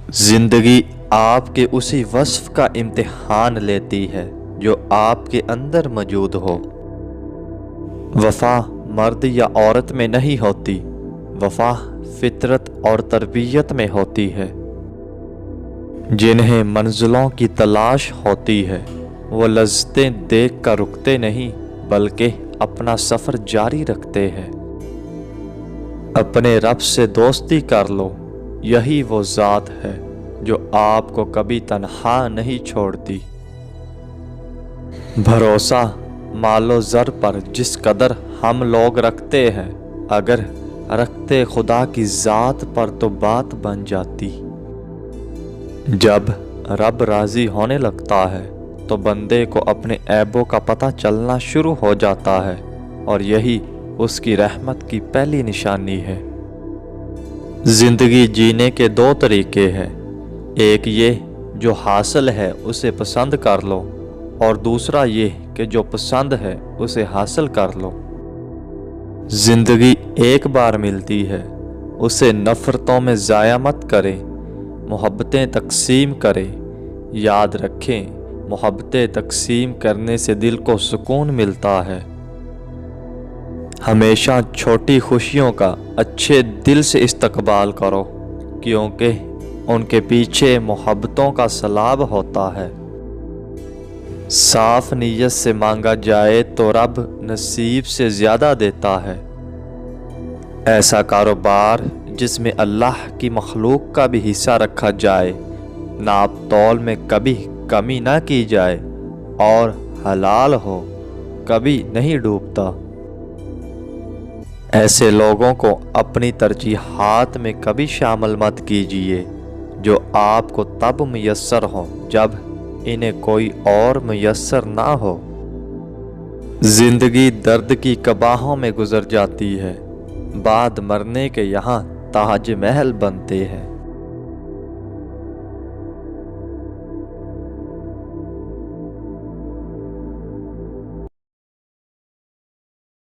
زندگی آپ کے اسی وصف کا امتحان لیتی ہے جو آپ کے اندر موجود ہو۔ وفا مرد یا عورت میں نہیں ہوتی، وفا فطرت اور تربیت میں ہوتی ہے۔ جنہیں منزلوں کی تلاش ہوتی ہے وہ لذتیں دیکھ کر رکتے نہیں بلکہ اپنا سفر جاری رکھتے ہیں۔ اپنے رب سے دوستی کر لو، یہی وہ ذات ہے جو آپ کو کبھی تنہا نہیں چھوڑتی۔ بھروسہ مال و زر پر جس قدر ہم لوگ رکھتے ہیں، اگر رکھتے خدا کی ذات پر تو بات بن جاتی۔ جب رب راضی ہونے لگتا ہے تو بندے کو اپنے عیبوں کا پتہ چلنا شروع ہو جاتا ہے، اور یہی اس کی رحمت کی پہلی نشانی ہے۔ زندگی جینے کے دو طریقے ہیں، ایک یہ جو حاصل ہے اسے پسند کر لو، اور دوسرا یہ کہ جو پسند ہے اسے حاصل کر لو۔ زندگی ایک بار ملتی ہے، اسے نفرتوں میں ضائع مت کریں، محبتیں تقسیم کریں۔ یاد رکھیں، محبتیں تقسیم کرنے سے دل کو سکون ملتا ہے۔ ہمیشہ چھوٹی خوشیوں کا اچھے دل سے استقبال کرو، کیونکہ ان کے پیچھے محبتوں کا سیلاب ہوتا ہے۔ صاف نیت سے مانگا جائے تو رب نصیب سے زیادہ دیتا ہے۔ ایسا کاروبار جس میں اللہ کی مخلوق کا بھی حصہ رکھا جائے، ناپ تول میں کبھی کمی نہ کی جائے، اور حلال ہو، کبھی نہیں ڈوبتا۔ ایسے لوگوں کو اپنی ترجیحات میں کبھی شامل مت کیجیے جو آپ کو تب میسر ہوں جب انہیں کوئی اور میسر نہ ہو۔ زندگی درد کی کباہوں میں گزر جاتی ہے، بعد مرنے کے یہاں تاج محل بنتے ہیں۔